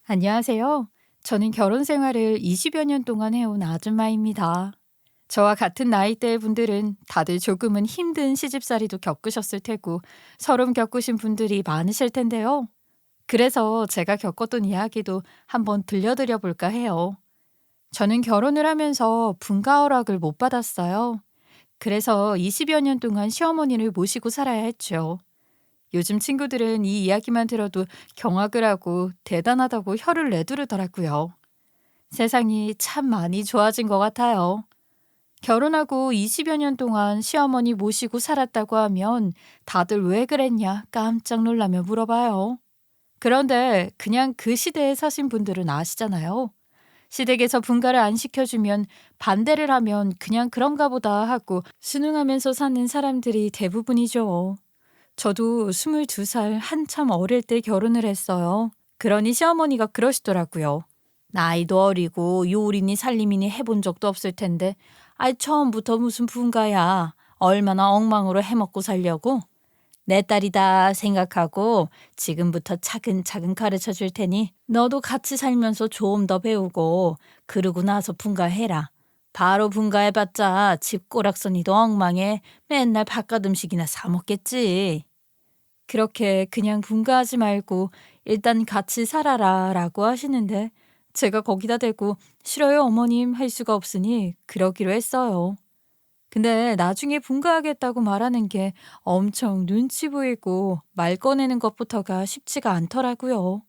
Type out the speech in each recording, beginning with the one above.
안녕하세요. 저는 결혼 생활을 20여 년 동안 해온 아줌마입니다. 저와 같은 나이대의 분들은 다들 조금은 힘든 시집살이도 겪으셨을 테고 서름 겪으신 분들이 많으실 텐데요. 그래서 제가 겪었던 이야기도 한번 들려드려 볼까 해요. 저는 결혼을 하면서 분가 허락을 못 받았어요. 그래서 20여 년 동안 시어머니를 모시고 살아야 했죠. 요즘 친구들은 이 이야기만 들어도 경악을 하고 대단하다고 혀를 내두르더라고요. 세상이 참 많이 좋아진 것 같아요. 결혼하고 20여 년 동안 시어머니 모시고 살았다고 하면 다들 왜 그랬냐 깜짝 놀라며 물어봐요. 그런데 그냥 그 시대에 사신 분들은 아시잖아요. 시댁에서 분가를 안 시켜주면 반대를 하면 그냥 그런가 보다 하고 순응하면서 사는 사람들이 대부분이죠. 저도 22살 한참 어릴 때 결혼을 했어요. 그러니 시어머니가 그러시더라고요. 나이도 어리고 요리니 살림이니 해본 적도 없을 텐데 아이 처음부터 무슨 분가야. 얼마나 엉망으로 해먹고 살려고. 내 딸이다 생각하고 지금부터 차근차근 가르쳐 줄 테니 너도 같이 살면서 좀 더 배우고 그러고 나서 분가해라. 바로 분가해봤자 집 꼬락서니도 엉망해. 맨날 바깥 음식이나 사 먹겠지. 그렇게 그냥 분가하지 말고 일단 같이 살아라 라고 하시는데 제가 거기다 대고 싫어요 어머님 할 수가 없으니 그러기로 했어요. 근데 나중에 분가하겠다고 말하는 게 엄청 눈치 보이고 말 꺼내는 것부터가 쉽지가 않더라고요.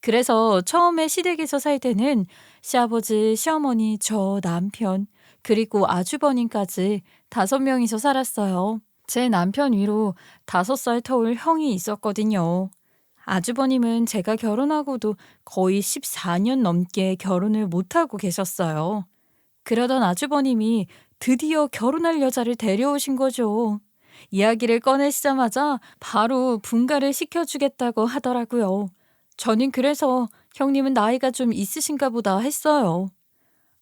그래서 처음에 시댁에서 살 때는 시아버지, 시어머니, 저, 남편, 그리고 아주버님까지 5명이서 살았어요. 제 남편 위로 5살 터울 형이 있었거든요. 아주버님은 제가 결혼하고도 거의 14년 넘게 결혼을 못하고 계셨어요. 그러던 아주버님이 드디어 결혼할 여자를 데려오신 거죠. 이야기를 꺼내시자마자 바로 분가를 시켜주겠다고 하더라고요. 저는 그래서 형님은 나이가 좀 있으신가 보다 했어요.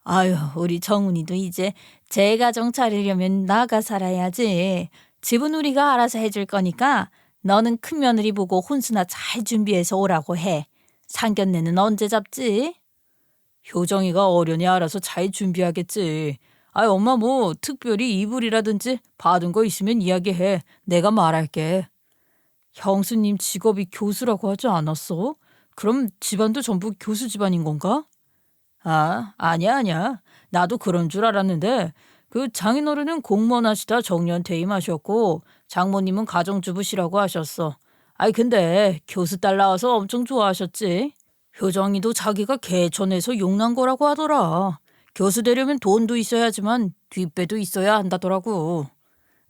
아유, 우리 정훈이도 이제 제 가정 차리려면 나가 살아야지. 집은 우리가 알아서 해줄 거니까 너는 큰 며느리 보고 혼수나 잘 준비해서 오라고 해. 상견례는 언제 잡지? 효정이가 어련히 알아서 잘 준비하겠지. 아이, 엄마 뭐 특별히 이불이라든지 받은 거 있으면 이야기해. 내가 말할게. 형수님 직업이 교수라고 하지 않았어? 그럼 집안도 전부 교수 집안인 건가? 아, 아니야, 아니야. 나도 그런 줄 알았는데 그 장인어른은 공무원 하시다 정년 퇴임하셨고 장모님은 가정주부시라고 하셨어. 아이, 근데 교수 딸 나와서 엄청 좋아하셨지. 효정이도 자기가 개천에서 용난 거라고 하더라. 교수 되려면 돈도 있어야지만 뒷배도 있어야 한다더라고.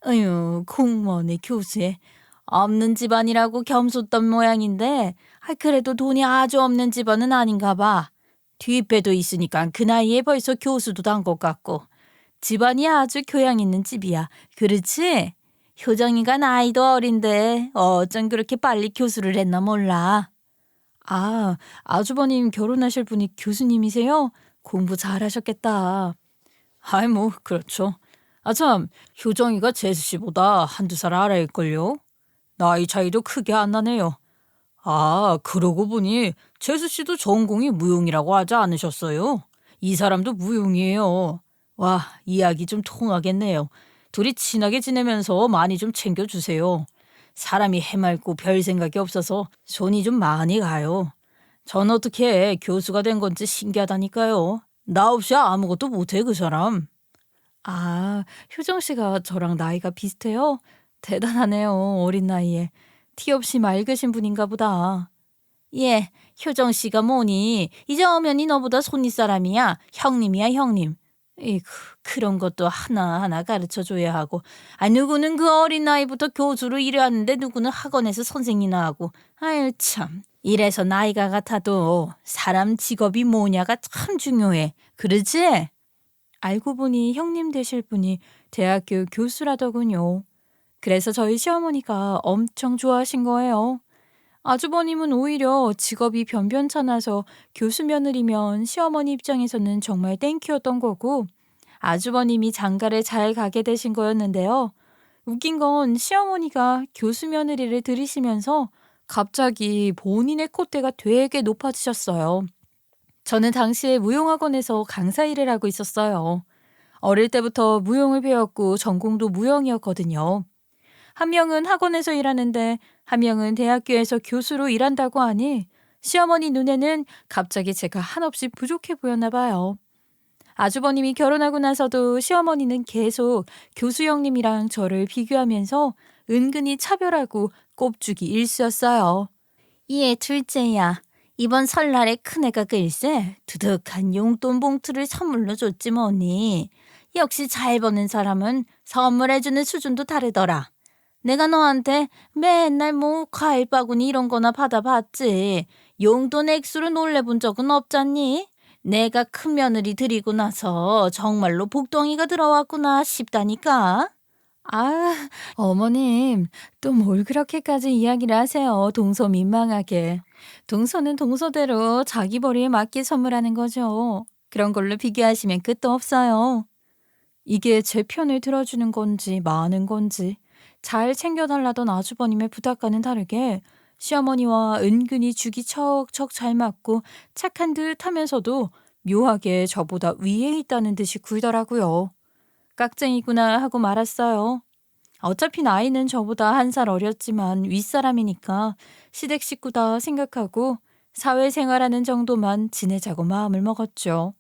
어휴, 공무원의 교수에 없는 집안이라고 겸손던 모양인데 그래도 돈이 아주 없는 집안은 아닌가 봐. 뒷배도 있으니까 그 나이에 벌써 교수도 단 것 같고. 집안이 아주 교양 있는 집이야. 그렇지? 효정이가 나이도 어린데 어쩜 그렇게 빨리 교수를 했나 몰라. 아, 아주버님 결혼하실 분이 교수님이세요? 공부 잘하셨겠다. 아이, 뭐 그렇죠. 아 참, 효정이가 재수 씨보다 한두 살 아래일걸요? 나이 차이도 크게 안 나네요. 아, 그러고 보니 재수 씨도 전공이 무용이라고 하지 않으셨어요? 이 사람도 무용이에요. 와, 이야기 좀 통하겠네요. 둘이 친하게 지내면서 많이 좀 챙겨주세요. 사람이 해맑고 별 생각이 없어서 손이 좀 많이 가요. 전 어떻게 교수가 된 건지 신기하다니까요. 나 없이 아무것도 못해, 그 사람. 아, 효정 씨가 저랑 나이가 비슷해요? 대단하네요, 어린 나이에. 티 없이 맑으신 분인가 보다. 예, 효정 씨가 뭐니? 이제 엄연히 너보다 손윗 사람이야. 형님이야, 형님. 에이구, 그런 것도 하나하나 가르쳐 줘야 하고. 아, 누구는 그 어린 나이부터 교수로 일해왔는데 누구는 학원에서 선생이나 하고. 아유, 참. 이래서 나이가 같아도 사람 직업이 뭐냐가 참 중요해. 그러지? 알고 보니 형님 되실 분이 대학교 교수라더군요. 그래서 저희 시어머니가 엄청 좋아하신 거예요. 아주버님은 오히려 직업이 변변찮아서 교수 며느리면 시어머니 입장에서는 정말 땡큐였던 거고, 아주버님이 장가를 잘 가게 되신 거였는데요. 웃긴 건 시어머니가 교수 며느리를 들이시면서 갑자기 본인의 콧대가 되게 높아지셨어요. 저는 당시에 무용학원에서 강사 일을 하고 있었어요. 어릴 때부터 무용을 배웠고 전공도 무용이었거든요. 한 명은 학원에서 일하는데 한 명은 대학교에서 교수로 일한다고 하니 시어머니 눈에는 갑자기 제가 한없이 부족해 보였나 봐요. 아주버님이 결혼하고 나서도 시어머니는 계속 교수 형님이랑 저를 비교하면서 은근히 차별하고 꼽주기 일쑤였어요. 얘 둘째야. 이번 설날에 큰애가 글쎄 두둑한 용돈 봉투를 선물로 줬지 뭐니. 역시 잘 버는 사람은 선물해주는 수준도 다르더라. 내가 너한테 맨날 뭐 과일 바구니 이런 거나 받아봤지. 용돈 액수로 놀래본 적은 없잖니? 내가 큰 며느리 들이고 나서 정말로 복덩이가 들어왔구나 싶다니까. 아, 어머님, 또 뭘 그렇게까지 이야기를 하세요. 동서 민망하게. 동서는 동서대로 자기 벌이에 맞게 선물하는 거죠. 그런 걸로 비교하시면 끝도 없어요. 이게 제 편을 들어주는 건지 많은 건지 잘 챙겨달라던 아주버님의 부탁과는 다르게 시어머니와 은근히 죽이 척척 잘 맞고 착한 듯 하면서도 묘하게 저보다 위에 있다는 듯이 굴더라고요. 깍쟁이구나 하고 말았어요. 어차피 나이는 저보다 한 살 어렸지만 윗사람이니까 시댁 식구다 생각하고 사회생활하는 정도만 지내자고 마음을 먹었죠.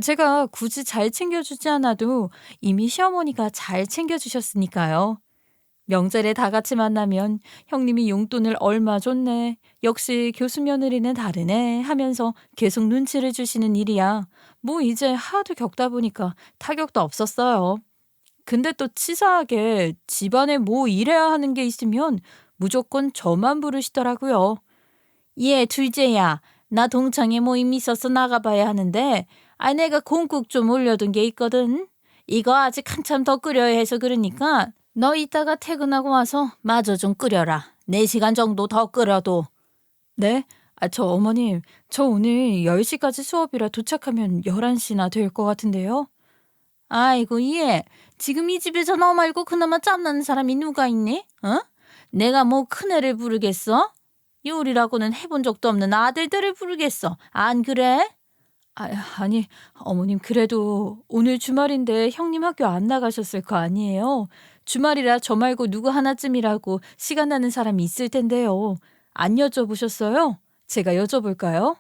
제가 굳이 잘 챙겨주지 않아도 이미 시어머니가 잘 챙겨주셨으니까요. 명절에 다 같이 만나면 형님이 용돈을 얼마 줬네. 역시 교수 며느리는 다르네 하면서 계속 눈치를 주시는 일이야. 뭐 이제 하도 겪다 보니까 타격도 없었어요. 근데 또 치사하게 집안에 뭐 일해야 하는 게 있으면 무조건 저만 부르시더라고요. 얘 둘째야. 나 동창회 모임 있어서 나가봐야 하는데 내가 공국 좀 올려둔 게 있거든. 이거 아직 한참 더 끓여야 해서 그러니까 너 이따가 퇴근하고 와서 마저 좀 끓여라. 4시간 정도 더 끓여도. 네? 저 어머님, 저 오늘 10시까지 수업이라 도착하면 11시나 될 것 같은데요. 아이고 얘, 지금 이 집에서 너 말고 그나마 짬나는 사람이 누가 있니? 어? 내가 뭐 큰애를 부르겠어? 요리라고는 해본 적도 없는 아들들을 부르겠어. 안 그래? 아니, 어머님, 그래도 오늘 주말인데 형님 학교 안 나가셨을 거 아니에요? 주말이라 저 말고 누구 하나쯤이라고 시간 나는 사람이 있을 텐데요. 안 여쭤보셨어요? 제가 여쭤볼까요?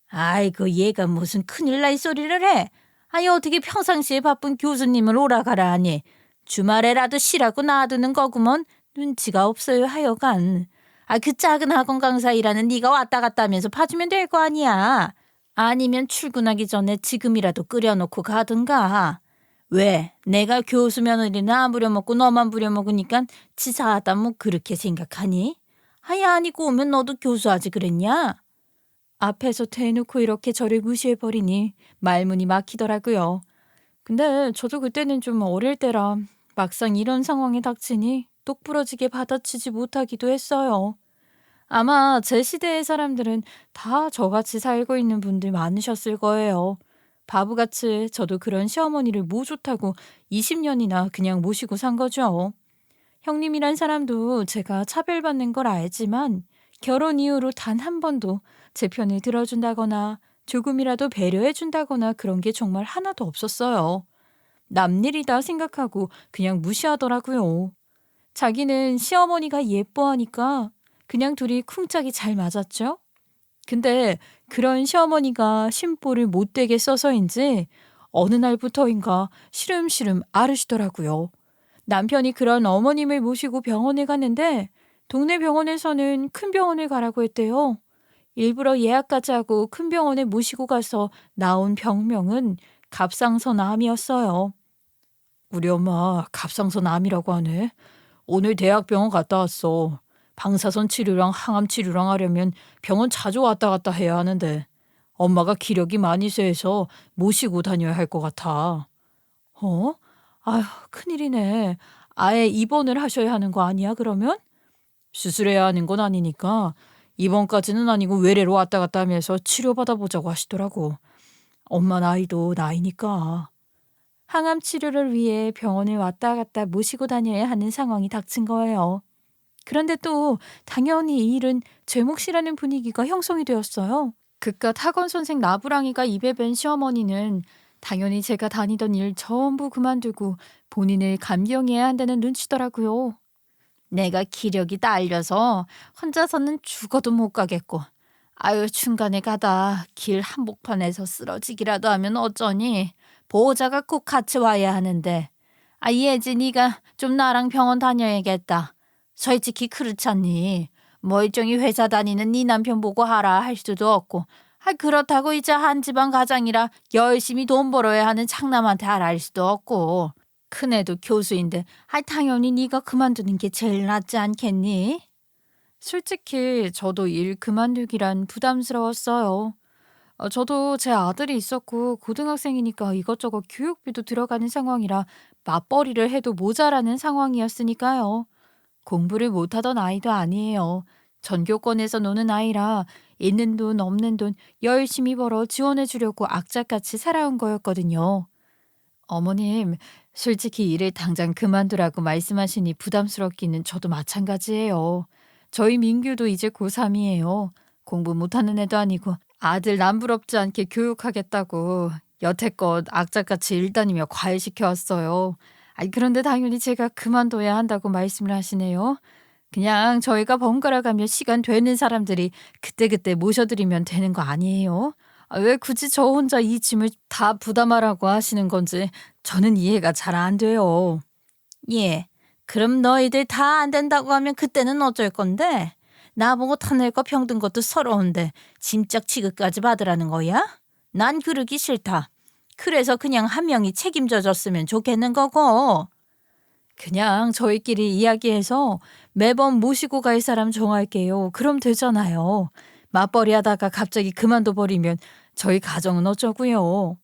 아이고, 얘가 무슨 큰일 날 소리를 해. 아니, 어떻게 평상시에 바쁜 교수님을 오라가라 하니. 주말에라도 쉬라고 놔두는 거구먼. 눈치가 없어요, 하여간. 그 작은 학원 강사 일하는 네가 왔다 갔다 하면서 봐주면 될 거 아니야. 아니면 출근하기 전에 지금이라도 끓여놓고 가든가. 왜? 내가 교수 며느리는 안 부려먹고 너만 부려먹으니까 치사하다 뭐 그렇게 생각하니? 아니고 오면 너도 교수하지 그랬냐? 앞에서 대놓고 이렇게 저를 무시해버리니 말문이 막히더라고요. 근데 저도 그때는 좀 어릴 때라 막상 이런 상황에 닥치니 똑부러지게 받아치지 못하기도 했어요. 아마 제 시대의 사람들은 다 저같이 살고 있는 분들 많으셨을 거예요. 바보같이 저도 그런 시어머니를 뭐 좋다고 20년이나 그냥 모시고 산 거죠. 형님이란 사람도 제가 차별받는 걸 알지만 결혼 이후로 단 한 번도 제 편을 들어준다거나 조금이라도 배려해준다거나 그런 게 정말 하나도 없었어요. 남일이다 생각하고 그냥 무시하더라고요. 자기는 시어머니가 예뻐하니까 그냥 둘이 쿵짝이 잘 맞았죠. 근데 그런 시어머니가 심보를 못되게 써서인지 어느 날부터인가 시름시름 앓으시더라고요. 남편이 그런 어머님을 모시고 병원에 갔는데 동네 병원에서는 큰 병원을 가라고 했대요. 일부러 예약까지 하고 큰 병원에 모시고 가서 나온 병명은 갑상선암이었어요. 우리 엄마 갑상선암이라고 하네. 오늘 대학병원 갔다 왔어. 방사선 치료랑 항암 치료랑 하려면 병원 자주 왔다 갔다 해야 하는데 엄마가 기력이 많이 쇠해서 모시고 다녀야 할 것 같아. 어? 아휴, 큰일이네. 아예 입원을 하셔야 하는 거 아니야, 그러면? 수술해야 하는 건 아니니까 입원까지는 아니고 외래로 왔다 갔다 하면서 치료받아보자고 하시더라고. 엄마 나이도 나이니까. 항암 치료를 위해 병원을 왔다 갔다 모시고 다녀야 하는 상황이 닥친 거예요. 그런데 또 당연히 이 일은 제 몫이라는 분위기가 형성이 되었어요. 그깟 학원 선생 나부랑이가 입에 밴 시어머니는 당연히 제가 다니던 일 전부 그만두고 본인을 감경해야 한다는 눈치더라고요. 내가 기력이 딸려서 혼자서는 죽어도 못 가겠고, 아유 중간에 가다 길 한복판에서 쓰러지기라도 하면 어쩌니. 보호자가 꼭 같이 와야 하는데. 아 예지 네가 좀 나랑 병원 다녀야겠다. 솔직히 그렇잖니. 멀쩡히 회사 다니는 네 남편 보고 하라 할 수도 없고, 아 그렇다고 이제 한 집안 가장이라 열심히 돈 벌어야 하는 장남한테 하라 할 수도 없고. 큰애도 교수인데 당연히 네가 그만두는 게 제일 낫지 않겠니? 솔직히 저도 일 그만두기란 부담스러웠어요. 저도 제 아들이 있었고 고등학생이니까 이것저것 교육비도 들어가는 상황이라 맞벌이를 해도 모자라는 상황이었으니까요. 공부를 못하던 아이도 아니에요. 전교권에서 노는 아이라 있는 돈 없는 돈 열심히 벌어 지원해 주려고 악착같이 살아온 거였거든요. 어머님, 솔직히 일을 당장 그만두라고 말씀하시니 부담스럽기는 저도 마찬가지예요. 저희 민규도 이제 고3이에요. 공부 못하는 애도 아니고 아들 남부럽지 않게 교육하겠다고 여태껏 악착같이 일 다니며 과외시켜왔어요. 그런데 당연히 제가 그만둬야 한다고 말씀을 하시네요. 그냥 저희가 번갈아 가며 시간 되는 사람들이 그때그때 모셔드리면 되는 거 아니에요? 왜 굳이 저 혼자 이 짐을 다 부담하라고 하시는 건지 저는 이해가 잘 안 돼요. 예. 그럼 너희들 다 안 된다고 하면 그때는 어쩔 건데? 나보고 타낼 거 병든 것도 서러운데 짐짝 취급까지 받으라는 거야? 난 그러기 싫다. 그래서 그냥 한 명이 책임져 줬으면 좋겠는 거고. 그냥 저희끼리 이야기해서 매번 모시고 갈 사람 정할게요. 그럼 되잖아요. 맞벌이 하다가 갑자기 그만둬 버리면 저희 가정은 어쩌고요.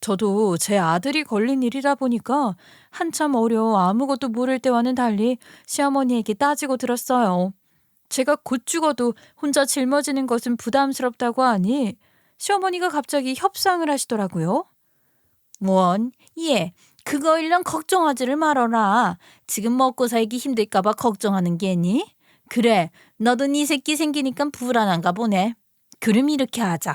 저도 제 아들이 걸린 일이다 보니까 한참 어려 아무것도 모를 때와는 달리 시어머니에게 따지고 들었어요. 제가 곧 죽어도 혼자 짊어지는 것은 부담스럽다고 하니 시어머니가 갑자기 협상을 하시더라고요. 원, 예, 그거 일랑 걱정하지를 말어라. 지금 먹고 살기 힘들까봐 걱정하는 게니? 그래, 너도 네 새끼 생기니까 불안한가 보네. 그럼 이렇게 하자.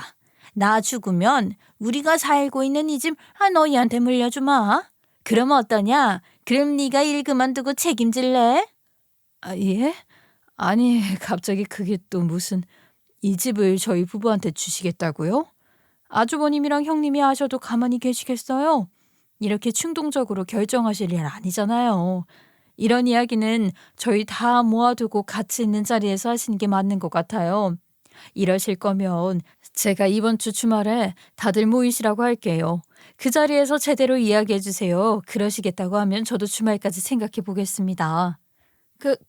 나 죽으면 우리가 살고 있는 이 집 너희한테 물려주마. 그럼 어떠냐? 그럼 네가 일 그만두고 책임질래? 예? 아니, 갑자기 그게 또 무슨 이 집을 저희 부부한테 주시겠다고요? 아주버님이랑 형님이 하셔도 가만히 계시겠어요? 이렇게 충동적으로 결정하실 일 아니잖아요. 이런 이야기는 저희 다 모아두고 같이 있는 자리에서 하시는 게 맞는 것 같아요. 이러실 거면 제가 이번 주 주말에 다들 모이시라고 할게요. 그 자리에서 제대로 이야기해 주세요. 그러시겠다고 하면 저도 주말까지 생각해 보겠습니다.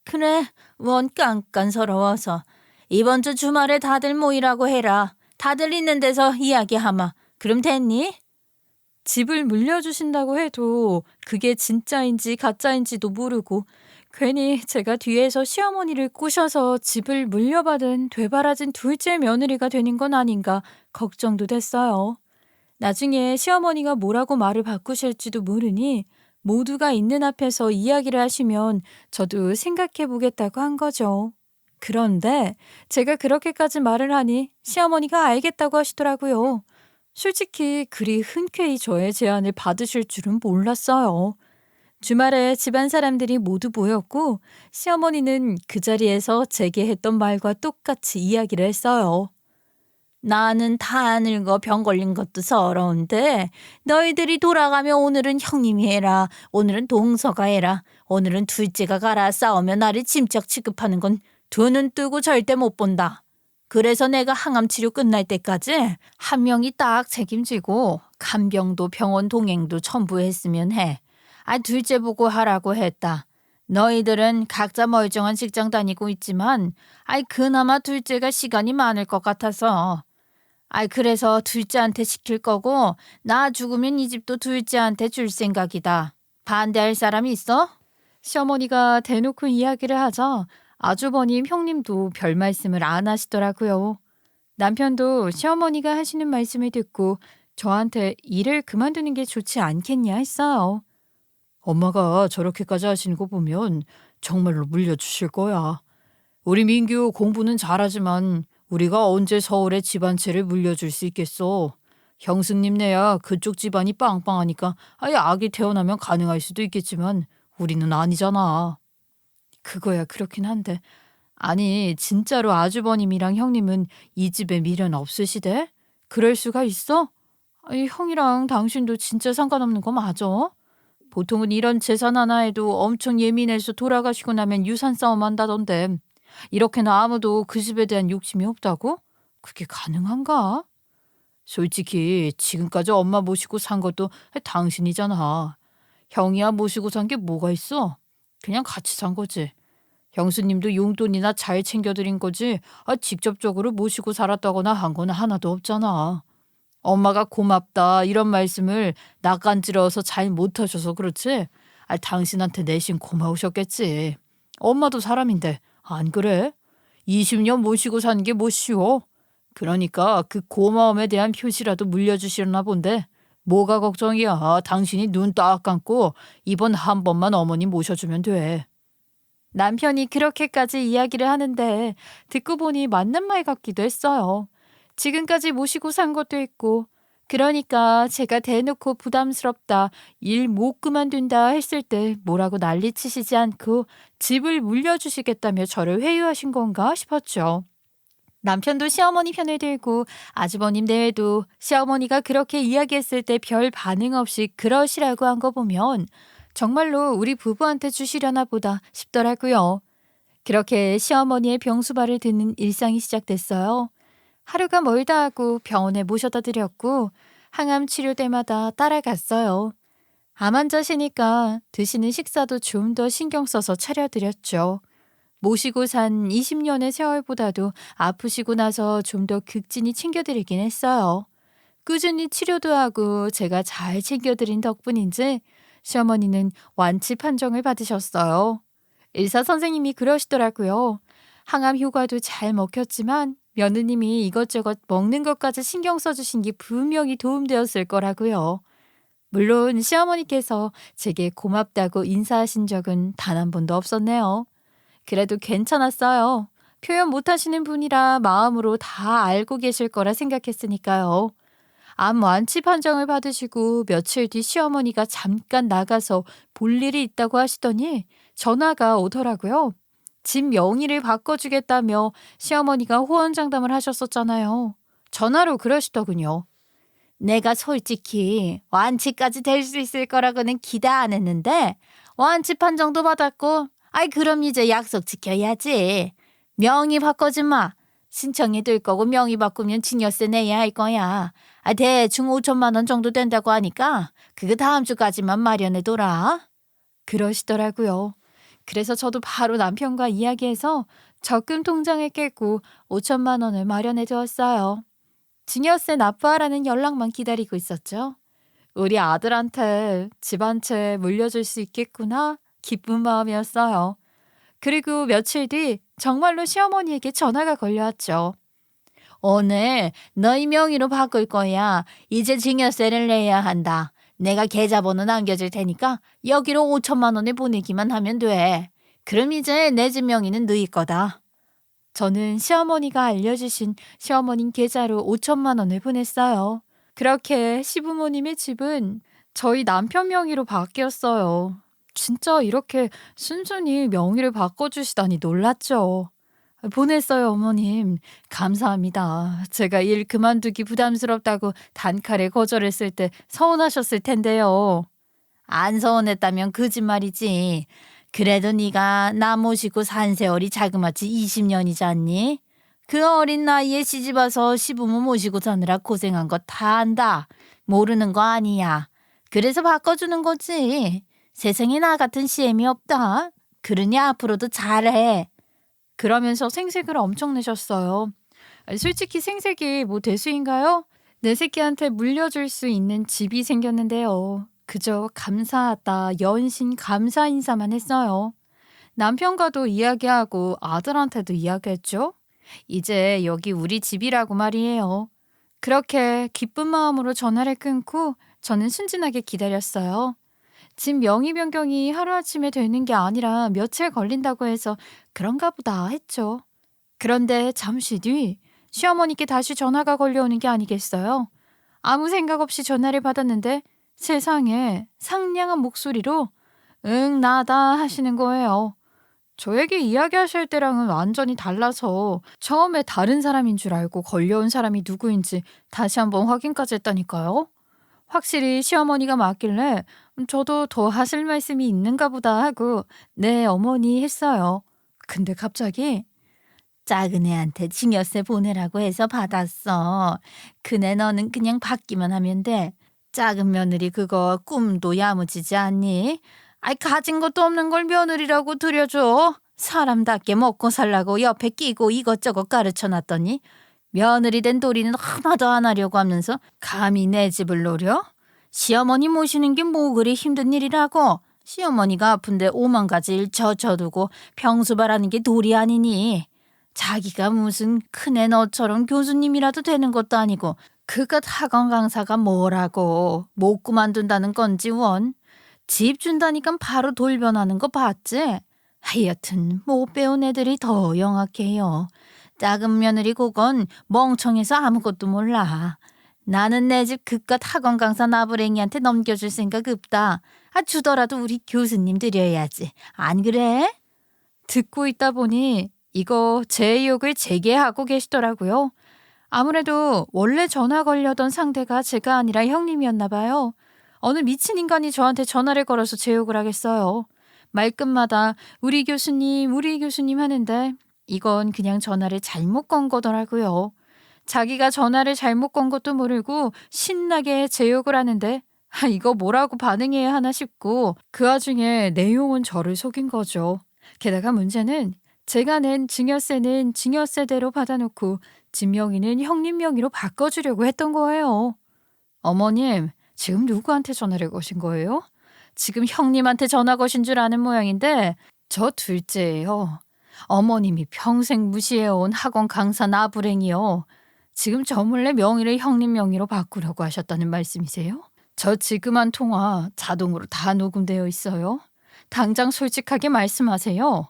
그래. 원 깐깐스러워서. 이번 주 주말에 다들 모이라고 해라. 다들 있는 데서 이야기하마. 그럼 됐니? 집을 물려주신다고 해도 그게 진짜인지 가짜인지도 모르고 괜히 제가 뒤에서 시어머니를 꼬셔서 집을 물려받은 되바라진 둘째 며느리가 되는 건 아닌가 걱정도 됐어요. 나중에 시어머니가 뭐라고 말을 바꾸실지도 모르니 모두가 있는 앞에서 이야기를 하시면 저도 생각해 보겠다고 한 거죠. 그런데 제가 그렇게까지 말을 하니 시어머니가 알겠다고 하시더라고요. 솔직히 그리 흔쾌히 저의 제안을 받으실 줄은 몰랐어요. 주말에 집안 사람들이 모두 모였고 시어머니는 그 자리에서 제게 했던 말과 똑같이 이야기를 했어요. 나는 다 늙어 병 걸린 것도 서러운데 너희들이 돌아가면 오늘은 형님이 해라. 오늘은 동서가 해라. 오늘은 둘째가 가라. 싸우면 나를 짐짝 취급하는 건 두 눈 뜨고 절대 못 본다. 그래서 내가 항암 치료 끝날 때까지 한 명이 딱 책임지고 간병도 병원 동행도 전부 했으면 해. 둘째 보고 하라고 했다. 너희들은 각자 멀쩡한 직장 다니고 있지만 그나마 둘째가 시간이 많을 것 같아서 그래서 둘째한테 시킬 거고 나 죽으면 이 집도 둘째한테 줄 생각이다. 반대할 사람이 있어? 시어머니가 대놓고 이야기를 하자 아주버님 형님도 별 말씀을 안 하시더라고요. 남편도 시어머니가 하시는 말씀을 듣고 저한테 일을 그만두는 게 좋지 않겠냐 했어요. 엄마가 저렇게까지 하시는 거 보면 정말로 물려주실 거야. 우리 민규 공부는 잘하지만 우리가 언제 서울에 집 한 채를 물려줄 수 있겠어. 형수님네야 그쪽 집안이 빵빵하니까 아예 아기 태어나면 가능할 수도 있겠지만 우리는 아니잖아. 그거야 그렇긴 한데 아니 진짜로 아주버님이랑 형님은 이 집에 미련 없으시대? 그럴 수가 있어? 아니, 형이랑 당신도 진짜 상관없는 거 맞아? 보통은 이런 재산 하나에도 엄청 예민해서 돌아가시고 나면 유산 싸움 한다던데 이렇게나 아무도 그 집에 대한 욕심이 없다고? 그게 가능한가? 솔직히 지금까지 엄마 모시고 산 것도 당신이잖아. 형이야 모시고 산 게 뭐가 있어? 그냥 같이 산 거지. 형수님도 용돈이나 잘 챙겨드린 거지 직접적으로 모시고 살았다거나 한 건 하나도 없잖아. 엄마가 고맙다 이런 말씀을 낯간지러워서 잘 못하셔서 그렇지. 당신한테 내심 고마우셨겠지. 엄마도 사람인데 안 그래? 20년 모시고 사는 게 뭐 쉬워? 그러니까 그 고마움에 대한 표시라도 물려주시려나 본데 뭐가 걱정이야. 당신이 눈 딱 감고 이번 한 번만 어머니 모셔주면 돼. 남편이 그렇게까지 이야기를 하는데 듣고 보니 맞는 말 같기도 했어요. 지금까지 모시고 산 것도 있고 그러니까 제가 대놓고 부담스럽다, 일 못 그만둔다 했을 때 뭐라고 난리치시지 않고 집을 물려주시겠다며 저를 회유하신 건가 싶었죠. 남편도 시어머니 편을 들고 아주버님 내외도 시어머니가 그렇게 이야기했을 때 별 반응 없이 그러시라고 한 거 보면 정말로 우리 부부한테 주시려나 보다 싶더라고요. 그렇게 시어머니의 병수발을 듣는 일상이 시작됐어요. 하루가 멀다 하고 병원에 모셔다 드렸고 항암 치료 때마다 따라갔어요. 암 환자시니까 드시는 식사도 좀 더 신경 써서 차려드렸죠. 모시고 산 20년의 세월보다도 아프시고 나서 좀 더 극진히 챙겨드리긴 했어요. 꾸준히 치료도 하고 제가 잘 챙겨드린 덕분인지 시어머니는 완치 판정을 받으셨어요. 의사 선생님이 그러시더라고요. 항암 효과도 잘 먹혔지만 며느님이 이것저것 먹는 것까지 신경 써주신 게 분명히 도움되었을 거라고요. 물론 시어머니께서 제게 고맙다고 인사하신 적은 단 한 번도 없었네요. 그래도 괜찮았어요. 표현 못하시는 분이라 마음으로 다 알고 계실 거라 생각했으니까요. 암 완치 판정을 받으시고 며칠 뒤 시어머니가 잠깐 나가서 볼 일이 있다고 하시더니 전화가 오더라고요. 집 명의를 바꿔주겠다며 시어머니가 호언장담을 하셨었잖아요. 전화로 그러시더군요. 내가 솔직히 완치까지 될 수 있을 거라고는 기대 안 했는데 완치 판정도 받았고 아이 그럼 이제 약속 지켜야지. 명의 바꿔지 마. 신청이 될 거고 명의 바꾸면 증여세 내야 할 거야. 대충 5천만 원 정도 된다고 하니까 그거 다음 주까지만 마련해둬라. 그러시더라고요. 그래서 저도 바로 남편과 이야기해서 적금 통장을 깨고 5천만 원을 마련해두었어요. 증여세 납부하라는 연락만 기다리고 있었죠. 우리 아들한테 집 한 채 물려줄 수 있겠구나 기쁜 마음이었어요. 그리고 며칠 뒤 정말로 시어머니에게 전화가 걸려왔죠. 오늘 너희 명의로 바꿀 거야. 이제 증여세를 내야 한다. 내가 계좌번호 남겨줄 테니까 여기로 5천만 원을 보내기만 하면 돼. 그럼 이제 내 집 명의는 너희 거다. 저는 시어머니가 알려주신 시어머님 계좌로 5천만 원을 보냈어요. 그렇게 시부모님의 집은 저희 남편 명의로 바뀌었어요. 진짜 이렇게 순순히 명의를 바꿔주시다니 놀랐죠. 보냈어요, 어머님. 감사합니다. 제가 일 그만두기 부담스럽다고 단칼에 거절했을 때 서운하셨을 텐데요. 안 서운했다면 거짓말이지. 그래도 네가 나 모시고 산 세월이 자그마치 20년이지 않니? 그 어린 나이에 시집와서 시부모 모시고 사느라 고생한 거 다 안다. 모르는 거 아니야. 그래서 바꿔주는 거지. 세상에 나 같은 시엠이 없다. 그러니 앞으로도 잘해. 그러면서 생색을 엄청 내셨어요. 솔직히 생색이 뭐 대수인가요? 내 새끼한테 물려줄 수 있는 집이 생겼는데요. 그저 감사하다, 연신 감사 인사만 했어요. 남편과도 이야기하고 아들한테도 이야기했죠. 이제 여기 우리 집이라고 말이에요. 그렇게 기쁜 마음으로 전화를 끊고 저는 순진하게 기다렸어요. 집 명의 변경이 하루아침에 되는 게 아니라 며칠 걸린다고 해서 그런가 보다 했죠. 그런데 잠시 뒤 시어머니께 다시 전화가 걸려오는 게 아니겠어요? 아무 생각 없이 전화를 받았는데 세상에 상냥한 목소리로 응, 나다 하시는 거예요. 저에게 이야기하실 때랑은 완전히 달라서 처음에 다른 사람인 줄 알고 걸려온 사람이 누구인지 다시 한번 확인까지 했다니까요. 확실히 시어머니가 맞길래 저도 더 하실 말씀이 있는가 보다 하고 네, 어머니 했어요. 근데 갑자기 작은 애한테 증여세 보내라고 해서 받았어. 그네 너는 그냥 받기만 하면 돼. 작은 며느리 그거 꿈도 야무지지 않니? 아이 가진 것도 없는 걸 며느리라고 들여줘. 사람답게 먹고 살라고 옆에 끼고 이것저것 가르쳐놨더니 며느리 된 도리는 하나도 안 하려고 하면서 감히 내 집을 노려? 시어머니 모시는 게 뭐 그리 힘든 일이라고. 시어머니가 아픈데 오만 가지 일 져두고 병수발하는 게 도리 아니니. 자기가 무슨 큰애 너처럼 교수님이라도 되는 것도 아니고 그깟 학원 강사가 뭐라고 못 그만둔다는 건지 원. 집 준다니까 바로 돌변하는 거 봤지? 하여튼 못 배운 애들이 더 영악해요. 작은 며느리 그건 멍청해서 아무것도 몰라. 나는 내 집 그깟 학원 강사 나부랭이한테 넘겨줄 생각 없다. 주더라도 우리 교수님 드려야지. 안 그래? 듣고 있다 보니 이거 제 의혹을 재개하고 계시더라고요. 아무래도 원래 전화 걸려던 상대가 제가 아니라 형님이었나 봐요. 어느 미친 인간이 저한테 전화를 걸어서 제 욕을 하겠어요. 말끝마다 우리 교수님 하는데 이건 그냥 전화를 잘못 건 거더라고요. 자기가 전화를 잘못 건 것도 모르고 신나게 제 욕을 하는데 이거 뭐라고 반응해야 하나 싶고 그 와중에 내용은 저를 속인 거죠. 게다가 문제는 제가 낸 증여세는 증여세대로 받아놓고 집 명의는 형님 명의로 바꿔주려고 했던 거예요. 어머님, 지금 누구한테 전화를 거신 거예요? 지금 형님한테 전화 거신 줄 아는 모양인데 저 둘째예요. 어머님이 평생 무시해온 학원 강사 나부랭이요. 지금 저 몰래 명의를 형님 명의로 바꾸려고 하셨다는 말씀이세요? 저 지금 한 통화 자동으로 다 녹음되어 있어요. 당장 솔직하게 말씀하세요.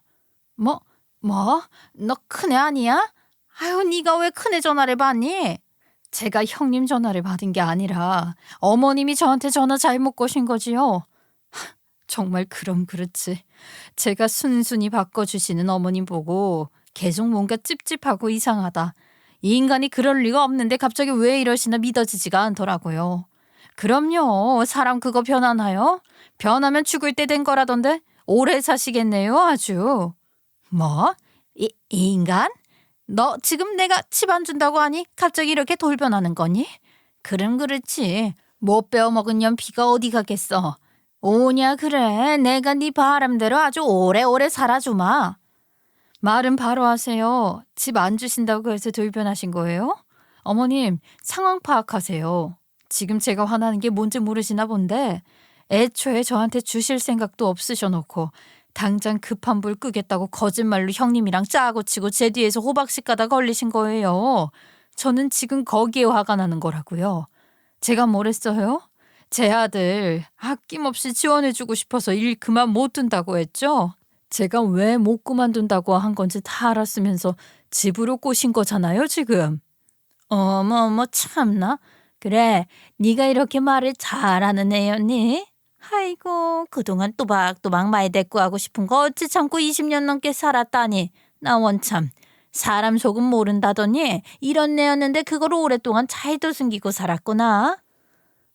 뭐? 너 큰애 아니야? 아유, 네가 왜 큰애 전화를 받니? 제가 형님 전화를 받은 게 아니라 어머님이 저한테 전화 잘못 거신 거지요. 정말 그럼 그렇지. 제가 순순히 바꿔주시는 어머님 보고 계속 뭔가 찝찝하고 이상하다. 이 인간이 그럴 리가 없는데 갑자기 왜 이러시나 믿어지지가 않더라고요. 그럼요. 사람 그거 변하나요? 변하면 죽을 때 된 거라던데 오래 사시겠네요 아주. 뭐? 이 인간? 너 지금 내가 집 안 준다고 하니 갑자기 이렇게 돌변하는 거니? 그럼 그렇지. 못 배워먹은 연피가 어디 가겠어. 오냐 그래. 내가 네 바람대로 아주 오래오래 살아주마. 말은 바로 하세요. 집 안 주신다고 해서 돌변하신 거예요? 어머님, 상황 파악하세요. 지금 제가 화나는 게 뭔지 모르시나 본데 애초에 저한테 주실 생각도 없으셔놓고 당장 급한 불 끄겠다고 거짓말로 형님이랑 짜고 치고 제 뒤에서 호박씨 까다 걸리신 거예요. 저는 지금 거기에 화가 나는 거라고요. 제가 뭘 했어요? 제 아들 아낌없이 지원해주고 싶어서 일 그만 못 둔다고 했죠? 제가 왜 못 그만둔다고 한 건지 다 알았으면서 집으로 꼬신 거잖아요 지금. 어머 참나. 그래, 네가 이렇게 말을 잘하는 애였니? 아이고, 그동안 또박또박 말 대꾸하고 싶은 거 어찌 참고 20년 넘게 살았다니. 나 원참 사람 속은 모른다더니 이런 애였는데 그걸 오랫동안 잘도 숨기고 살았구나.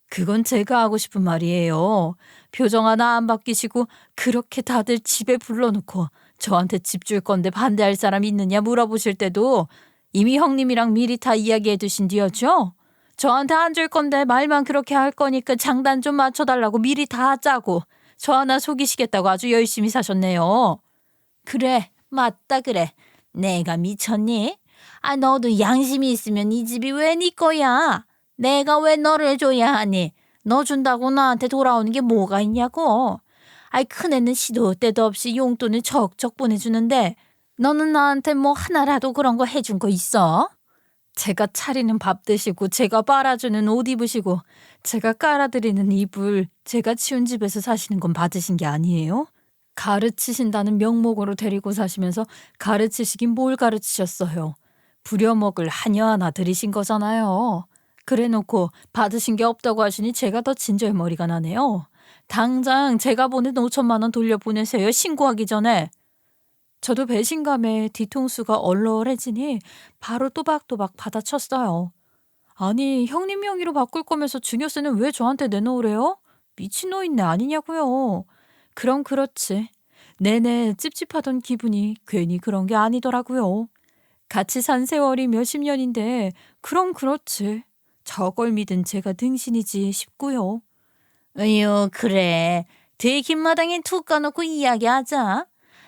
그건 제가 하고 싶은 말이에요. 표정 하나 안 바뀌시고 그렇게 다들 집에 불러놓고 저한테 집 줄 건데 반대할 사람 있느냐 물어보실 때도 이미 형님이랑 미리 다 이야기해 두신 뒤였죠? 저한테 안 줄 건데 말만 그렇게 할 거니까 장단 좀 맞춰달라고 미리 다 짜고 저 하나 속이시겠다고 아주 열심히 사셨네요. 그래, 맞다 그래. 내가 미쳤니? 너도 양심이 있으면 이 집이 왜 네 거야? 내가 왜 너를 줘야 하니? 너 준다고 나한테 돌아오는 게 뭐가 있냐고. 큰애는 시도 때도 없이 용돈을 척척 보내주는데 너는 나한테 뭐 하나라도 그런 거 해준 거 있어? 제가 차리는 밥 드시고 제가 빨아주는 옷 입으시고 제가 깔아드리는 이불 제가 치운 집에서 사시는 건 받으신 게 아니에요? 가르치신다는 명목으로 데리고 사시면서 가르치시긴 뭘 가르치셨어요. 부려먹을 하녀 하나 들이신 거잖아요. 그래놓고 받으신 게 없다고 하시니 제가 더 진절머리가 나네요. 당장 제가 보낸 5천만 원 돌려보내세요. 신고하기 전에. 저도 배신감에 뒤통수가 얼얼해지니 바로 또박또박 받아쳤어요. 아니 형님 명의로 바꿀 거면서 증여세는 왜 저한테 내놓으래요? 미친노인네 아니냐고요. 그럼 그렇지. 내내 찝찝하던 기분이 괜히 그런 게 아니더라고요. 같이 산 세월이 몇십 년인데 그럼 그렇지. 저걸 믿은 제가 등신이지 싶고요. 으유 그래. 대김마당에 툭 까놓고 이야기하자.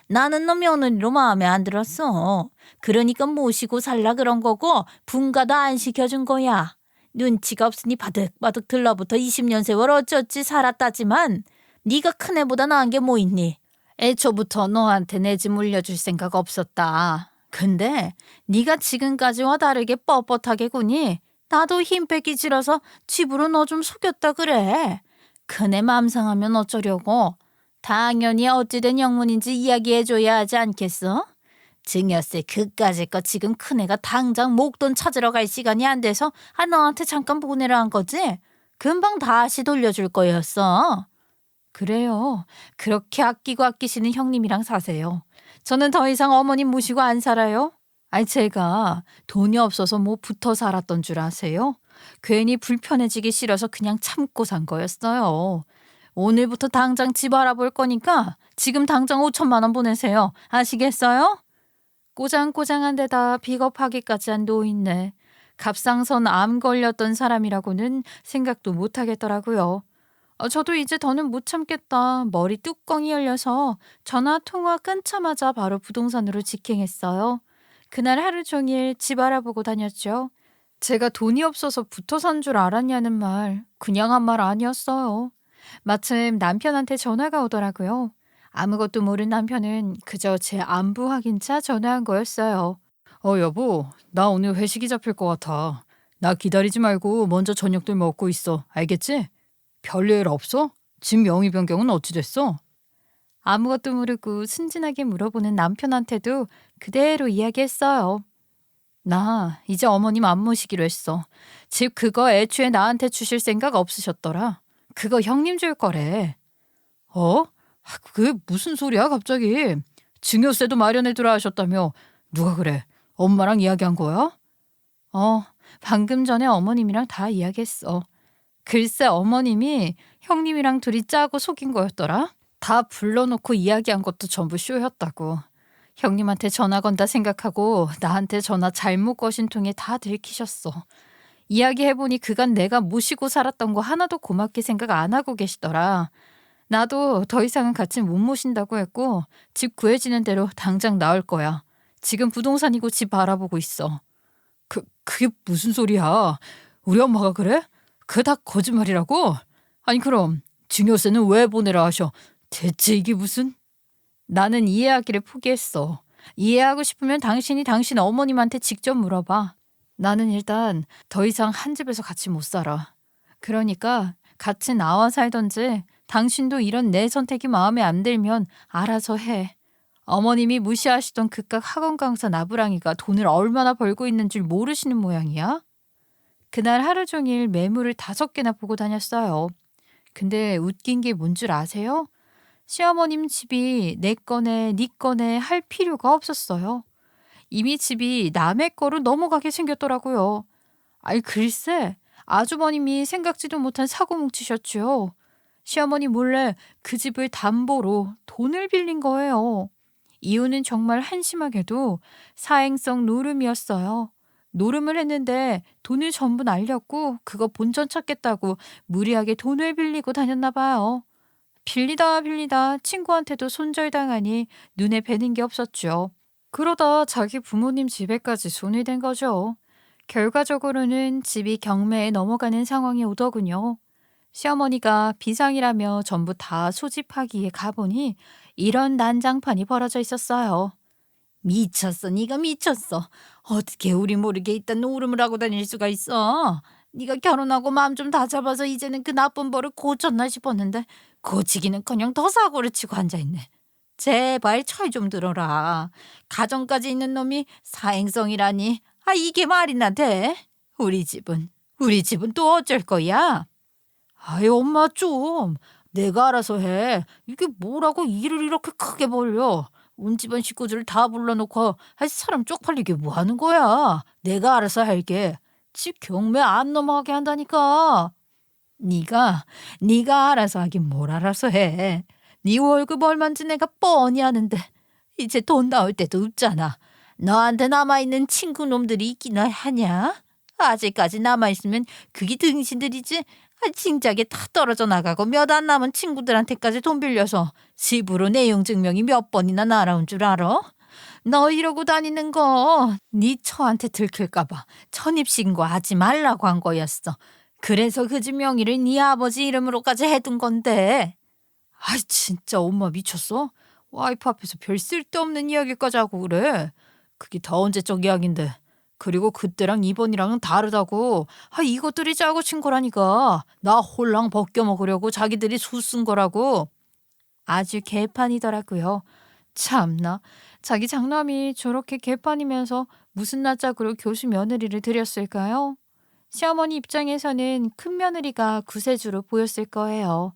나는 너 며느리로 마음에 안 들었어. 그러니까 모시고 살라 그런 거고 분가도 안 시켜준 거야. 눈치가 없으니 바득바득 들러붙어 20년 세월 어쩌지 살았다지만 네가 큰애보다 나은 게 뭐 있니? 애초부터 너한테 내 집 물려줄 생각 없었다. 근데 네가 지금까지와 다르게 뻣뻣하게 구니 나도 힘 빼기 싫어서 집으로 너 좀 속였다 그래. 큰애 맘 상하면 어쩌려고. 당연히 어찌된 영문인지 이야기해줘야 하지 않겠어? 증여세 그까짓 거 지금 큰애가 당장 목돈 찾으러 갈 시간이 안 돼서 너한테 잠깐 보내라 한 거지? 금방 다시 돌려줄 거였어. 그래요. 그렇게 아끼고 아끼시는 형님이랑 사세요. 저는 더 이상 어머님 모시고 안 살아요. 제가 돈이 없어서 뭐 붙어 살았던 줄 아세요? 괜히 불편해지기 싫어서 그냥 참고 산 거였어요. 오늘부터 당장 집 알아볼 거니까 지금 당장 5천만 원 보내세요. 아시겠어요? 꼬장꼬장한 데다 비겁하기까지 한 노인네. 갑상선 암 걸렸던 사람이라고는 생각도 못 하겠더라고요. 저도 이제 더는 못 참겠다. 머리 뚜껑이 열려서 전화 통화 끊자마자 바로 부동산으로 직행했어요. 그날 하루 종일 집 알아보고 다녔죠. 제가 돈이 없어서 붙어 산 줄 알았냐는 말, 그냥 한 말 아니었어요. 마침 남편한테 전화가 오더라고요. 아무것도 모른 남편은 그저 제 안부 확인차 전화한 거였어요. 여보, 나 오늘 회식이 잡힐 것 같아. 나 기다리지 말고 먼저 저녁들 먹고 있어. 알겠지? 별일 없어? 집 명의 변경은 어찌 됐어? 아무것도 모르고 순진하게 물어보는 남편한테도 그대로 이야기했어요. 나 이제 어머님 안 모시기로 했어. 집 그거 애초에 나한테 주실 생각 없으셨더라. 그거 형님 줄 거래. 어? 그게 무슨 소리야 갑자기. 증여세도 마련해두라 하셨다며. 누가 그래? 엄마랑 이야기한 거야? 방금 전에 어머님이랑 다 이야기했어. 글쎄 어머님이 형님이랑 둘이 짜고 속인 거였더라. 다 불러놓고 이야기한 것도 전부 쇼였다고. 형님한테 전화 건다 생각하고 나한테 전화 잘못 거신 통에 다 들키셨어. 이야기해보니 그간 내가 모시고 살았던 거 하나도 고맙게 생각 안 하고 계시더라. 나도 더 이상은 같이 못 모신다고 했고 집 구해지는 대로 당장 나올 거야. 지금 부동산이고 집 알아보고 있어. 그게 무슨 소리야? 우리 엄마가 그래? 그게 다 거짓말이라고? 아니 그럼 증여세는 왜 보내라 하셔? 대체 이게 무슨? 나는 이해하기를 포기했어. 이해하고 싶으면 당신이 당신 어머님한테 직접 물어봐. 나는 일단 더 이상 한 집에서 같이 못 살아. 그러니까 같이 나와 살던지 당신도 이런 내 선택이 마음에 안 들면 알아서 해. 어머님이 무시하시던 그깟 학원 강사 나부랑이가 돈을 얼마나 벌고 있는 줄 모르시는 모양이야? 그날 하루 종일 매물을 5개나 보고 다녔어요. 근데 웃긴 게 뭔 줄 아세요? 시어머님 집이 내 거네 네 거네 할 필요가 없었어요. 이미 집이 남의 거로 넘어가게 생겼더라고요. 글쎄 아주버님이 생각지도 못한 사고 뭉치셨죠. 시어머니 몰래 그 집을 담보로 돈을 빌린 거예요. 이유는 정말 한심하게도 사행성 노름이었어요. 노름을 했는데 돈을 전부 날렸고 그거 본전 찾겠다고 무리하게 돈을 빌리고 다녔나 봐요. 빌리다 친구한테도 손절당하니 눈에 뵈는 게 없었죠. 그러다 자기 부모님 집에까지 손이 댄 거죠. 결과적으로는 집이 경매에 넘어가는 상황이 오더군요. 시어머니가 비상이라며 전부 다 소집하기에 가보니 이런 난장판이 벌어져 있었어요. 미쳤어, 네가 미쳤어. 어떻게 우리 모르게 이딴 노름을 하고 다닐 수가 있어? 네가 결혼하고 마음 좀 다잡아서 이제는 그 나쁜 버릇 고쳤나 싶었는데 고치기는커녕 더 사고를 치고 앉아있네. 제발 철 좀 들어라. 가정까지 있는 놈이 사행성이라니. 아, 이게 말이나 돼? 우리 집은 또 어쩔 거야? 아이, 엄마 좀. 내가 알아서 해. 이게 뭐라고 일을 이렇게 크게 벌려. 온 집안 식구들을 다 불러놓고 사람 쪽팔리게 뭐 하는 거야. 내가 알아서 할게. 집 경매 안 넘어가게 한다니까. 네가 알아서 하긴 뭘 알아서 해. 네 월급 얼마인지 내가 뻔히 아는데 이제 돈 나올 때도 없잖아. 너한테 남아있는 친구 놈들이 있기나 하냐? 아직까지 남아있으면 그게 등신들이지. 진작에 다 떨어져 나가고 몇 안 남은 친구들한테까지 돈 빌려서 집으로 내용 증명이 몇 번이나 날아온 줄 알아? 너 이러고 다니는 거 네 처한테 들킬까 봐 전입신고하지 말라고 한 거였어. 그래서 그 집 명의를 네 아버지 이름으로까지 해둔 건데. 아, 진짜 엄마 미쳤어? 와이프 앞에서 별 쓸데없는 이야기까지 하고 그래. 그게 더 언제적 이야긴데. 그리고 그때랑 이번이랑은 다르다고. 이것들이 짜고 친 거라니까. 나 홀랑 벗겨 먹으려고 자기들이 수쓴 거라고. 아주 개판이더라고요. 참나. 자기 장남이 저렇게 개판이면서 무슨 낯짝으로 교수 며느리를 들였을까요? 시어머니 입장에서는 큰 며느리가 구세주로 보였을 거예요.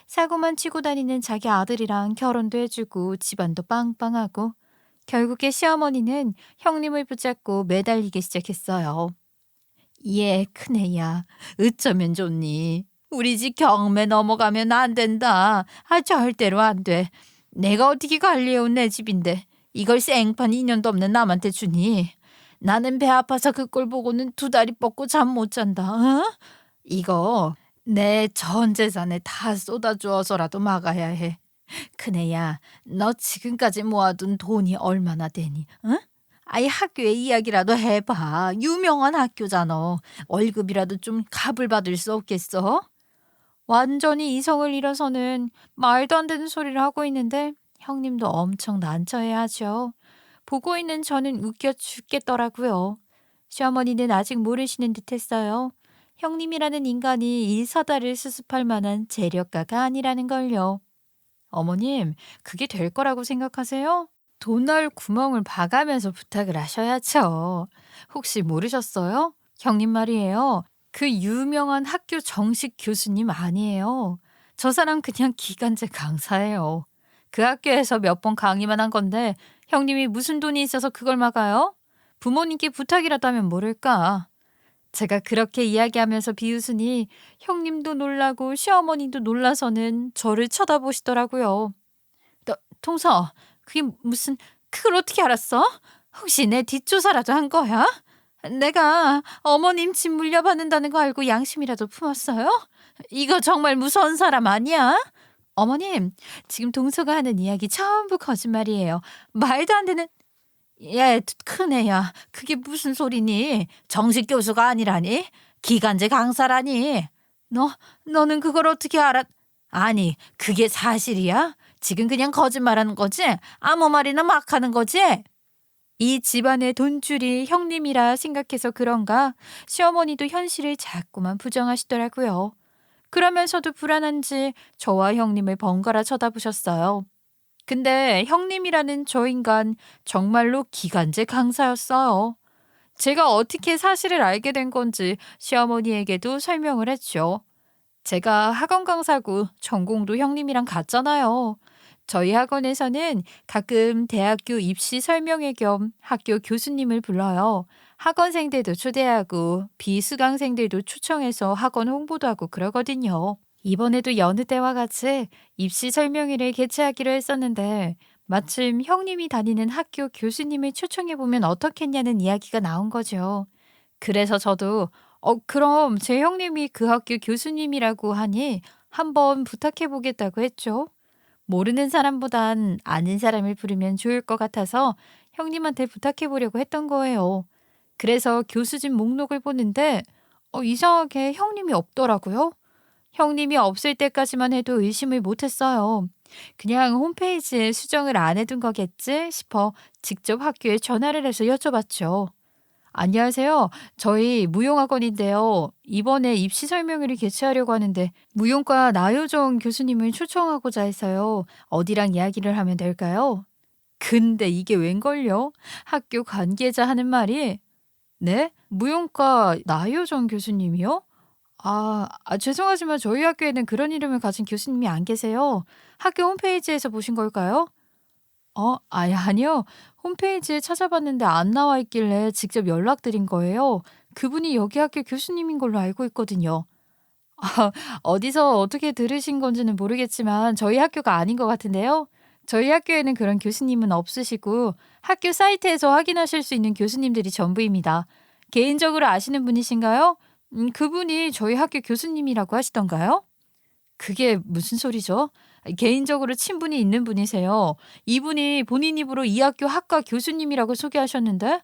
사고만 치고 다니는 자기 아들이랑 결혼도 해주고 집안도 빵빵하고 결국에 시어머니는 형님을 붙잡고 매달리기 시작했어요. 얘 큰애야, 어쩌면 좋니? 우리 집 경매 넘어가면 안 된다. 절대로 안 돼. 내가 어떻게 관리해온 내 집인데 이걸 생판 인연도 없는 남한테 주니? 나는 배 아파서 그 꼴 보고는 두 다리 뻗고 잠 못 잔다. 어? 이거 내 전 재산에 다 쏟아주어서라도 막아야 해. 큰애야, 너 지금까지 모아둔 돈이 얼마나 되니? 응? 학교의 이야기라도 해봐. 유명한 학교잖아. 월급이라도 좀 값을 받을 수 없겠어? 완전히 이성을 잃어서는 말도 안 되는 소리를 하고 있는데 형님도 엄청 난처해하죠. 보고 있는 저는 웃겨 죽겠더라고요. 시어머니는 아직 모르시는 듯했어요. 형님이라는 인간이 이 서다를 수습할 만한 재력가가 아니라는 걸요. 어머님, 그게 될 거라고 생각하세요? 돈 나올 구멍을 봐가면서 부탁을 하셔야죠. 혹시 모르셨어요? 형님 말이에요. 그 유명한 학교 정식 교수님 아니에요. 저 사람 그냥 기간제 강사예요. 그 학교에서 몇 번 강의만 한 건데 형님이 무슨 돈이 있어서 그걸 막아요? 부모님께 부탁이라도 하면 모를까? 제가 그렇게 이야기하면서 비웃으니 형님도 놀라고 시어머니도 놀라서는 저를 쳐다보시더라고요. 너, 통서, 그게 무슨, 그걸 어떻게 알았어? 혹시 내 뒷조사라도 한 거야? 내가 어머님 집 물려받는다는 거 알고 양심이라도 품었어요? 이거 정말 무서운 사람 아니야? 어머님, 지금 동서가 하는 이야기 전부 거짓말이에요. 말도 안 되는. 얘 큰애야. 그게 무슨 소리니? 정식 교수가 아니라니? 기간제 강사라니? 너는 그걸 어떻게 알아? 아니, 그게 사실이야? 지금 그냥 거짓말하는 거지? 아무 말이나 막 하는 거지? 이 집안의 돈줄이 형님이라 생각해서 그런가 시어머니도 현실을 자꾸만 부정하시더라고요. 그러면서도 불안한지 저와 형님을 번갈아 쳐다보셨어요. 근데 형님이라는 저 인간 정말로 기간제 강사였어요. 제가 어떻게 사실을 알게 된 건지 시어머니에게도 설명을 했죠. 제가 학원 강사고 전공도 형님이랑 같잖아요. 저희 학원에서는 가끔 대학교 입시 설명회 겸 학교 교수님을 불러요. 학원생들도 초대하고 비수강생들도 초청해서 학원 홍보도 하고 그러거든요. 이번에도 여느 때와 같이 입시 설명회를 개최하기로 했었는데 마침 형님이 다니는 학교 교수님을 초청해보면 어떻겠냐는 이야기가 나온 거죠. 그래서 저도 그럼 제 형님이 그 학교 교수님이라고 하니 한번 부탁해보겠다고 했죠. 모르는 사람보단 아는 사람을 부르면 좋을 것 같아서 형님한테 부탁해보려고 했던 거예요. 그래서 교수진 목록을 보는데 이상하게 형님이 없더라고요. 형님이 없을 때까지만 해도 의심을 못했어요. 그냥 홈페이지에 수정을 안 해둔 거겠지 싶어 직접 학교에 전화를 해서 여쭤봤죠. 안녕하세요. 저희 무용학원인데요. 이번에 입시 설명회를 개최하려고 하는데 무용과 나효정 교수님을 초청하고자 해서요. 어디랑 이야기를 하면 될까요? 근데 이게 웬걸요? 학교 관계자 하는 말이 네? 무용과 나효정 교수님이요? 죄송하지만 저희 학교에는 그런 이름을 가진 교수님이 안 계세요. 학교 홈페이지에서 보신 걸까요? 아니요. 홈페이지에 찾아봤는데 안 나와 있길래 직접 연락드린 거예요. 그분이 여기 학교 교수님인 걸로 알고 있거든요. 아, 어디서 어떻게 들으신 건지는 모르겠지만 저희 학교가 아닌 것 같은데요. 저희 학교에는 그런 교수님은 없으시고 학교 사이트에서 확인하실 수 있는 교수님들이 전부입니다. 개인적으로 아시는 분이신가요? 그분이 저희 학교 교수님이라고 하시던가요? 그게 무슨 소리죠? 개인적으로 친분이 있는 분이세요. 이분이 본인 입으로 이 학교 학과 교수님이라고 소개하셨는데?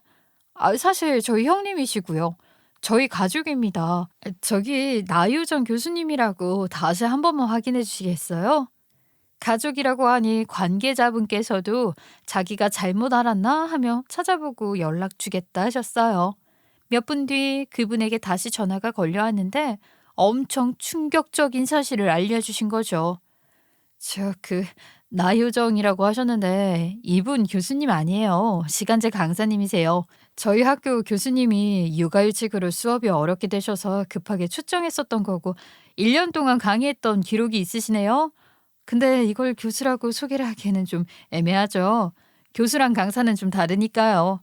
사실 저희 형님이시고요. 저희 가족입니다. 저기 나유정 교수님이라고 다시 한 번만 확인해 주시겠어요? 가족이라고 하니 관계자분께서도 자기가 잘못 알았나 하며 찾아보고 연락 주겠다 하셨어요. 몇 분 뒤 그분에게 다시 전화가 걸려왔는데 엄청 충격적인 사실을 알려주신 거죠. 나효정이라고 하셨는데 이분 교수님 아니에요. 시간제 강사님이세요. 저희 학교 교수님이 육아휴직으로 수업이 어렵게 되셔서 급하게 초청했었던 거고 1년 동안 강의했던 기록이 있으시네요. 근데 이걸 교수라고 소개를 하기에는 좀 애매하죠. 교수랑 강사는 좀 다르니까요.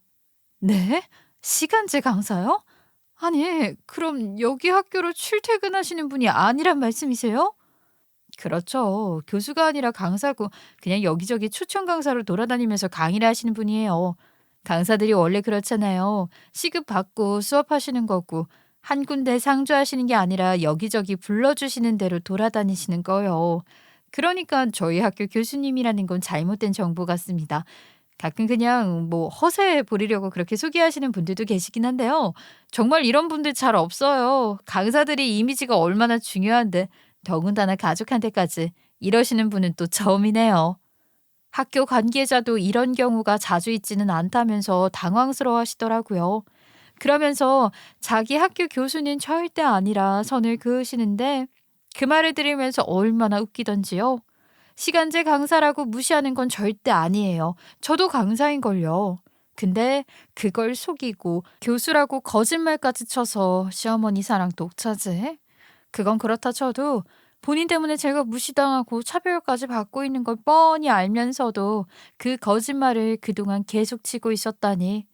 네? 시간제 강사요? 아니, 그럼 여기 학교로 출퇴근하시는 분이 아니란 말씀이세요? 그렇죠. 교수가 아니라 강사고 그냥 여기저기 초청 강사로 돌아다니면서 강의를 하시는 분이에요. 강사들이 원래 그렇잖아요. 시급 받고 수업하시는 거고 한 군데 상주하시는 게 아니라 여기저기 불러주시는 대로 돌아다니시는 거요. 그러니까 저희 학교 교수님이라는 건 잘못된 정보 같습니다. 가끔 그냥 뭐 허세 부리려고 그렇게 소개하시는 분들도 계시긴 한데요. 정말 이런 분들 잘 없어요. 강사들이 이미지가 얼마나 중요한데 더군다나 가족한테까지 이러시는 분은 또 처음이네요. 학교 관계자도 이런 경우가 자주 있지는 않다면서 당황스러워 하시더라고요. 그러면서 자기 학교 교수는 절대 아니라 선을 그으시는데 그 말을 들으면서 얼마나 웃기던지요. 시간제 강사라고 무시하는 건 절대 아니에요. 저도 강사인걸요. 근데 그걸 속이고 교수라고 거짓말까지 쳐서 시어머니 사랑 독차지? 그건 그렇다 쳐도 본인 때문에 제가 무시당하고 차별까지 받고 있는 걸 뻔히 알면서도 그 거짓말을 그동안 계속 치고 있었다니.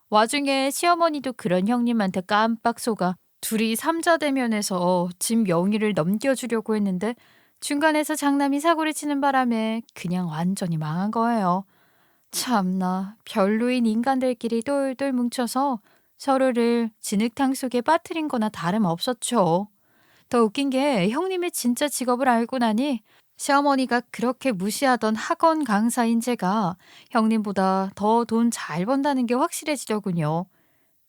와중에 시어머니도 그런 형님한테 깜빡 속아 둘이 삼자 대면에서 집 명의를 넘겨주려고 했는데 중간에서 장남이 사고를 치는 바람에 그냥 완전히 망한 거예요. 참나, 별로인 인간들끼리 똘똘 뭉쳐서 서로를 진흙탕 속에 빠뜨린 거나 다름없었죠. 더 웃긴 게 형님의 진짜 직업을 알고 나니 시어머니가 그렇게 무시하던 학원 강사인 제가 형님보다 더 돈 잘 번다는 게 확실해지더군요.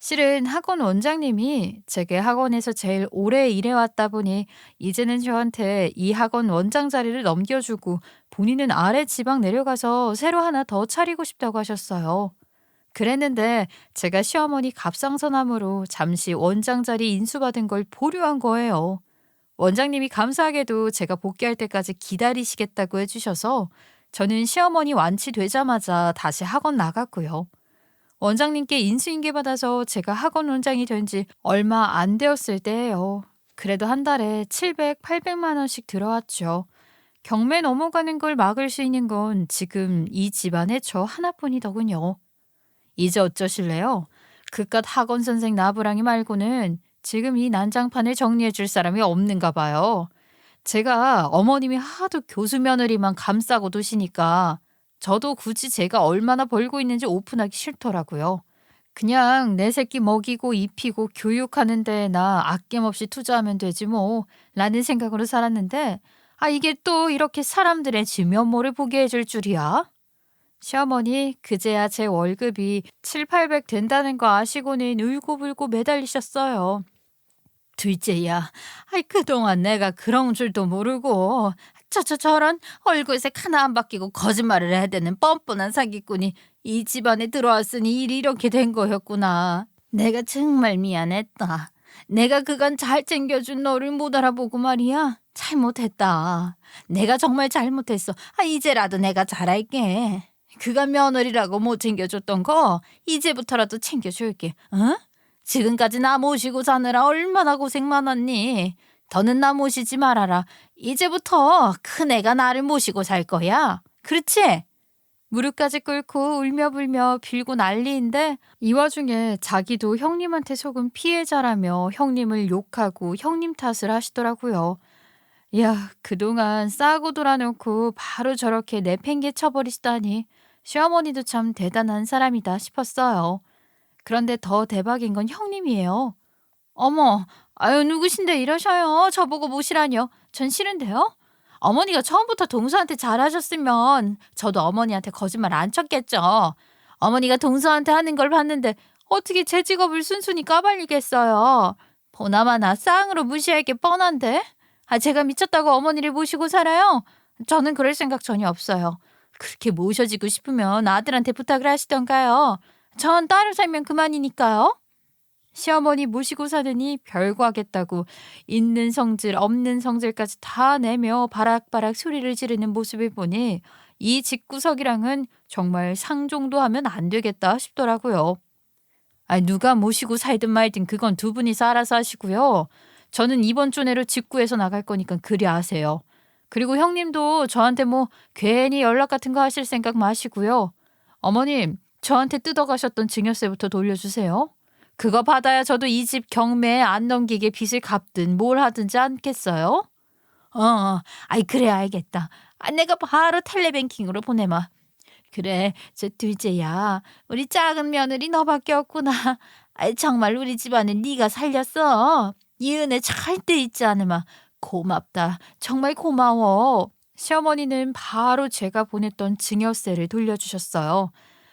실은 학원 원장님이 제게 학원에서 제일 오래 일해왔다 보니 이제는 저한테 이 학원 원장 자리를 넘겨주고 본인은 아래 지방 내려가서 새로 하나 더 차리고 싶다고 하셨어요. 그랬는데 제가 시어머니 갑상선암으로 잠시 원장 자리 인수받은 걸 보류한 거예요. 원장님이 감사하게도 제가 복귀할 때까지 기다리시겠다고 해주셔서 저는 시어머니 완치되자마자 다시 학원 나갔고요. 원장님께 인수인계 받아서 제가 학원 원장이 된 지 얼마 안 되었을 때예요. 그래도 한 달에 700, 800만 원씩 들어왔죠. 경매 넘어가는 걸 막을 수 있는 건 지금 이 집안에 저 하나뿐이더군요. 이제 어쩌실래요? 그깟 학원 선생 나부랑이 말고는 지금 이 난장판을 정리해 줄 사람이 없는가 봐요. 제가 어머님이 하도 교수 며느리만 감싸고 두시니까 저도 굳이 제가 얼마나 벌고 있는지 오픈하기 싫더라고요. 그냥 내 새끼 먹이고 입히고 교육하는데 나 아낌없이 투자하면 되지 뭐 라는 생각으로 살았는데 이게 또 이렇게 사람들의 진면모를 보게 해줄 줄이야? 시어머니 그제야 제 월급이 7, 800 된다는 거 아시고는 울고불고 매달리셨어요. 둘째야, 그동안 내가 그런 줄도 모르고 저런 얼굴색 하나 안 바뀌고 거짓말을 해야 되는 뻔뻔한 사기꾼이 이 집안에 들어왔으니 일이 이렇게 된 거였구나. 내가 정말 미안했다. 내가 그간 잘 챙겨준 너를 못 알아보고 말이야. 잘못했다. 내가 정말 잘못했어. 이제라도 내가 잘할게. 그간 며느리라고 못 챙겨줬던 거 이제부터라도 챙겨줄게. 응? 지금까지 나 모시고 사느라 얼마나 고생 많았니? 더는 나 모시지 말아라. 이제부터 큰애가 나를 모시고 살 거야. 그렇지? 무릎까지 꿇고 울며불며 빌고 난리인데 이 와중에 자기도 형님한테 속은 피해자라며 형님을 욕하고 형님 탓을 하시더라고요. 이야, 그동안 싸고 돌아놓고 바로 저렇게 내팽개 쳐버리시다니 시어머니도 참 대단한 사람이다 싶었어요. 그런데 더 대박인 건 형님이에요. 어머, 아유 누구신데 이러셔요. 저보고 모시라뇨. 전 싫은데요. 어머니가 처음부터 동서한테 잘하셨으면 저도 어머니한테 거짓말 안 쳤겠죠. 어머니가 동서한테 하는 걸 봤는데 어떻게 제 직업을 순순히 까발리겠어요. 보나마나 쌍으로 무시할 게 뻔한데. 제가 미쳤다고 어머니를 모시고 살아요? 저는 그럴 생각 전혀 없어요. 그렇게 모셔지고 싶으면 아들한테 부탁을 하시던가요. 전 따로 살면 그만이니까요. 시어머니 모시고 사느니 별거 하겠다고 있는 성질 없는 성질까지 다 내며 바락바락 소리를 지르는 모습을 보니 이 집구석이랑은 정말 상종도 하면 안 되겠다 싶더라고요. 누가 모시고 살든 말든 그건 두 분이서 알아서 하시고요. 저는 이번 주 내로 직구해서 나갈 거니까 그리 아세요. 그리고 형님도 저한테 뭐 괜히 연락 같은 거 하실 생각 마시고요. 어머님, 저한테 뜯어가셨던 증여세부터 돌려주세요. 그거 받아야 저도 이 집 경매에 안 넘기게 빚을 갚든 뭘 하든지 않겠어요? 그래 알겠다. 내가 바로 텔레뱅킹으로 보내마. 그래, 저 둘째야. 우리 작은 며느리 너밖에 없구나. 정말 우리 집안은 네가 살렸어. 이 은혜 절대 잊지 않으마. 고맙다. 정말 고마워. 시어머니는 바로 제가 보냈던 증여세를 돌려주셨어요.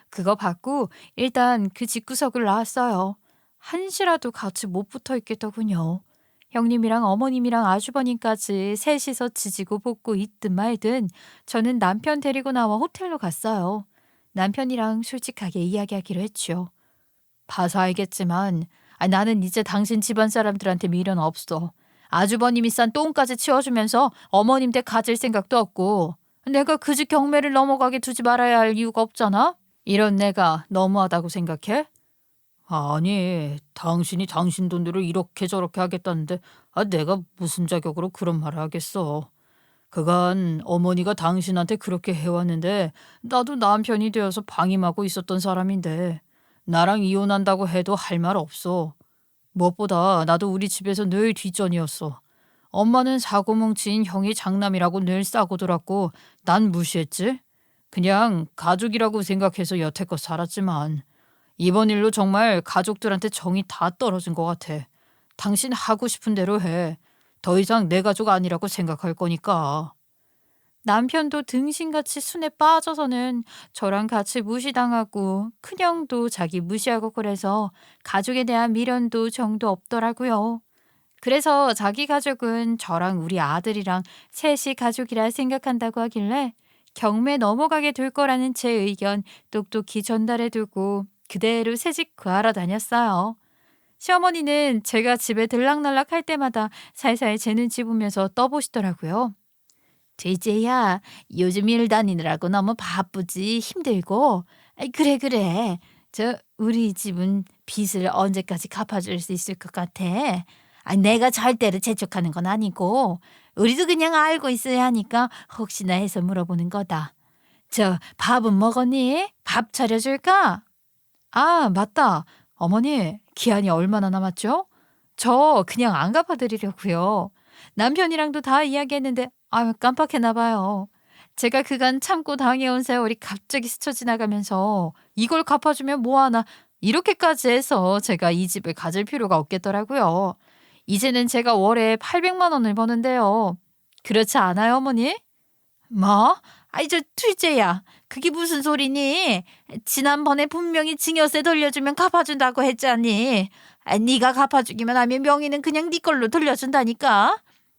그거 받고 일단 그 집구석을 나왔어요. 한시라도 같이 못 붙어 있겠더군요. 형님이랑 어머님이랑 아주버님까지 셋이서 지지고 볶고 있든 말든 저는 남편 데리고 나와 호텔로 갔어요. 남편이랑 솔직하게 이야기하기로 했죠. 봐서 알겠지만 나는 이제 당신 집안 사람들한테 미련 없어. 아주버님이 싼 똥까지 치워주면서 어머님 댁 가질 생각도 없고 내가 그 집 경매를 넘어가게 두지 말아야 할 이유가 없잖아? 이런 내가 너무하다고 생각해? 아니, 당신이 당신 돈으로 이렇게 저렇게 하겠다는데 내가 무슨 자격으로 그런 말을 하겠어. 그간 어머니가 당신한테 그렇게 해왔는데 나도 남편이 되어서 방임하고 있었던 사람인데 나랑 이혼한다고 해도 할 말 없어. 무엇보다 나도 우리 집에서 늘 뒷전이었어. 엄마는 사고 뭉친 형이 장남이라고 늘 싸고 돌았고 난 무시했지. 그냥 가족이라고 생각해서 여태껏 살았지만 이번 일로 정말 가족들한테 정이 다 떨어진 것 같아. 당신 하고 싶은 대로 해. 더 이상 내 가족 아니라고 생각할 거니까. 남편도 등신같이 순에 빠져서는 저랑 같이 무시당하고 큰형도 자기 무시하고 그래서 가족에 대한 미련도 정도 없더라고요. 그래서 자기 가족은 저랑 우리 아들이랑 셋이 가족이라 생각한다고 하길래 경매 넘어가게 될 거라는 제 의견 똑똑히 전달해두고 그대로 새집 구하러 다녔어요. 시어머니는 제가 집에 들락날락 할 때마다 살살 제 눈치 보면서 떠보시더라고요. 돼지야, 요즘 일 다니느라고 너무 바쁘지 힘들고. 그래. 우리 집은 빚을 언제까지 갚아줄 수 있을 것 같아? 내가 절대로 재촉하는 건 아니고 우리도 그냥 알고 있어야 하니까 혹시나 해서 물어보는 거다. 밥은 먹었니? 밥 차려줄까? 맞다. 어머니, 기한이 얼마나 남았죠? 저 그냥 안 갚아드리려고요. 남편이랑도 다 이야기했는데 깜빡했나 봐요. 제가 그간 참고 당해온 세월이 갑자기 스쳐 지나가면서 이걸 갚아주면 뭐하나 이렇게까지 해서 제가 이 집을 가질 필요가 없겠더라고요. 이제는 제가 월에 800만 원을 버는데요. 그렇지 않아요, 어머니? 뭐? 저 둘째야. 그게 무슨 소리니? 지난번에 분명히 증여세 돌려주면 갚아준다고 했잖니. 네가 갚아주기만 하면 명의는 그냥 네 걸로 돌려준다니까.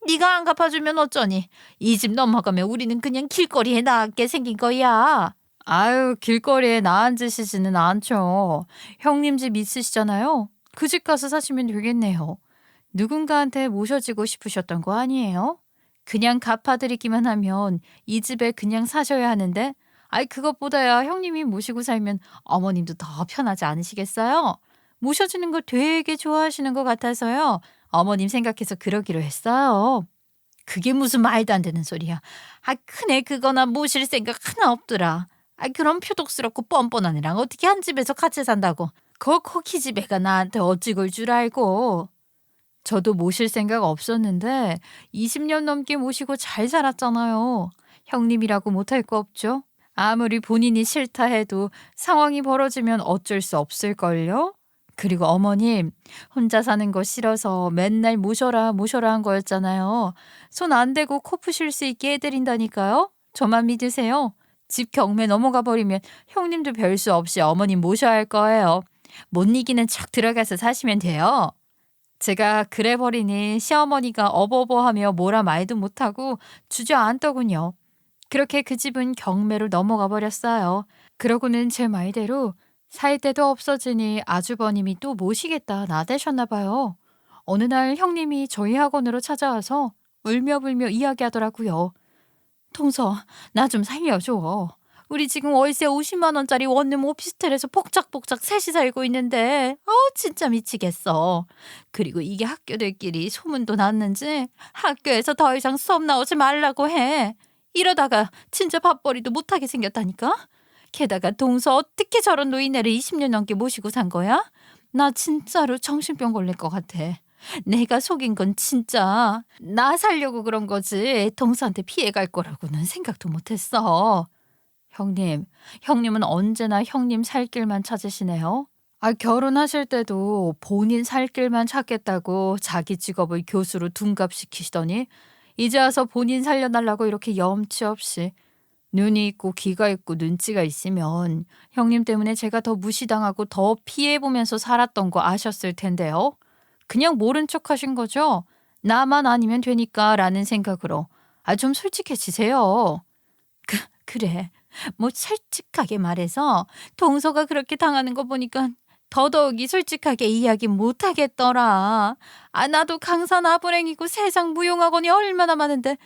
네가 안 갚아주면 어쩌니? 이 집 넘어가면 우리는 그냥 길거리에 나앉게 생긴 거야. 아유, 길거리에 나앉으시지는 않죠. 형님 집 있으시잖아요. 그 집 가서 사시면 되겠네요. 누군가한테 모셔지고 싶으셨던 거 아니에요? 그냥 갚아드리기만 하면 이 집에 그냥 사셔야 하는데, 아이, 그것보다야 형님이 모시고 살면 어머님도 더 편하지 않으시겠어요? 모셔주는 거 되게 좋아하시는 것 같아서요. 어머님 생각해서 그러기로 했어요. 그게 무슨 말도 안 되는 소리야. 큰애 그거나 모실 생각 하나 없더라. 그런 표독스럽고 뻔뻔한 애랑 어떻게 한 집에서 같이 산다고. 그 코키집 애가 나한테 어찌 걸 줄 알고. 저도 모실 생각 없었는데 20년 넘게 모시고 잘 살았잖아요. 형님이라고 못할 거 없죠? 아무리 본인이 싫다 해도 상황이 벌어지면 어쩔 수 없을걸요? 그리고 어머님, 혼자 사는 거 싫어서 맨날 모셔라 모셔라 한 거였잖아요. 손 안 대고 코 푸실 수 있게 해드린다니까요. 저만 믿으세요. 집 경매 넘어가 버리면 형님도 별 수 없이 어머님 모셔야 할 거예요. 못 이기는 척 들어가서 사시면 돼요. 제가 그래 버리니 시어머니가 어버버하며 뭐라 말도 못하고 주저앉더군요. 그렇게 그 집은 경매로 넘어가 버렸어요. 그러고는 제 말대로 살 데도 없어지니 아주버님이 또 모시겠다 나대셨나 봐요. 어느 날 형님이 저희 학원으로 찾아와서 울며불며 이야기하더라고요. 동서, 나 좀 살려줘. 우리 지금 월세 50만 원짜리 원룸 오피스텔에서 복작복작 셋이 살고 있는데 진짜 미치겠어. 그리고 이게 학교들끼리 소문도 났는지 학교에서 더 이상 수업 나오지 말라고 해. 이러다가 진짜 밥벌이도 못하게 생겼다니까. 게다가 동서 어떻게 저런 노인네를 20년 넘게 모시고 산 거야? 나 진짜로 정신병 걸릴 것 같아. 내가 속인 건 진짜 나 살려고 그런 거지 동서한테 피해갈 거라고는 생각도 못했어. 형님은 언제나 형님 살 길만 찾으시네요. 아, 결혼하실 때도 본인 살 길만 찾겠다고 자기 직업을 교수로 둔갑시키시더니 이제 와서 본인 살려달라고 이렇게 염치 없이. 눈이 있고 귀가 있고 눈치가 있으면 형님 때문에 제가 더 무시당하고 더 피해보면서 살았던 거 아셨을 텐데요. 그냥 모른 척 하신 거죠? 나만 아니면 되니까 라는 생각으로. 좀 솔직해지세요. 그래. 뭐 솔직하게 말해서 동서가 그렇게 당하는 거 보니까 더더욱이 솔직하게 이야기 못하겠더라. 나도 강산 아불행이고 세상 무용학원이 얼마나 많은데.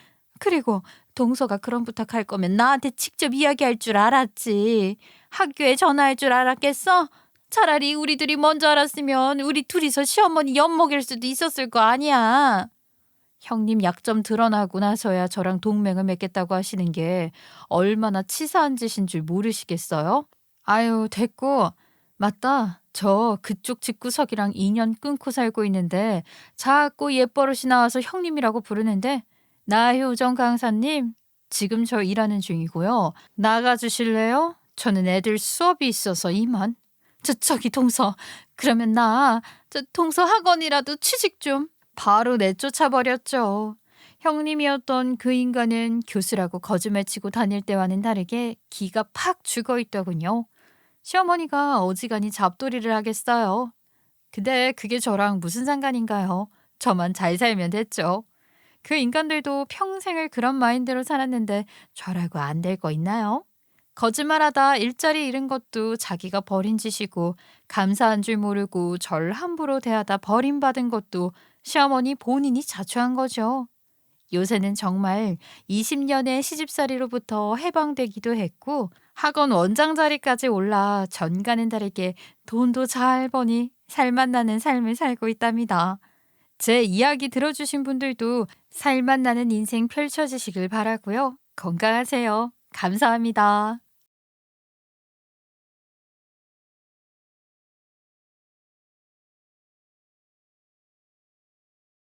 그리고 동서가 그런 부탁할 거면 나한테 직접 이야기할 줄 알았지. 학교에 전화할 줄 알았겠어? 차라리 우리들이 먼저 알았으면 우리 둘이서 시어머니 엿먹일 수도 있었을 거 아니야. 형님 약점 드러나고 나서야 저랑 동맹을 맺겠다고 하시는 게 얼마나 치사한 짓인 줄 모르시겠어요? 아유, 됐고. 맞다. 저 그쪽 집구석이랑 인연 끊고 살고 있는데 자꾸 옛버릇이 나와서 형님이라고 부르는데, 나효정 강사님, 지금 저 일하는 중이고요. 나가주실래요? 저는 애들 수업이 있어서 이만. 저기 동서, 그러면 동서 학원이라도 취직 좀. 바로 내쫓아 버렸죠. 형님이었던 그 인간은 교수라고 거짓말치고 다닐 때와는 다르게 기가 팍 죽어 있더군요. 시어머니가 어지간히 잡돌이를 하겠어요. 근데 그게 저랑 무슨 상관인가요? 저만 잘 살면 됐죠. 그 인간들도 평생을 그런 마인드로 살았는데 저라고 안 될 거 있나요? 거짓말하다 일자리 잃은 것도 자기가 벌인 짓이고, 감사한 줄 모르고 절 함부로 대하다 버림받은 것도 시어머니 본인이 자초한 거죠. 요새는 정말 20년의 시집살이로부터 해방되기도 했고 학원 원장 자리까지 올라 전가는 다르게 돈도 잘 버니 살맛 나는 삶을 살고 있답니다. 제 이야기 들어주신 분들도 살맛 나는 인생 펼쳐지시길 바라고요. 건강하세요. 감사합니다.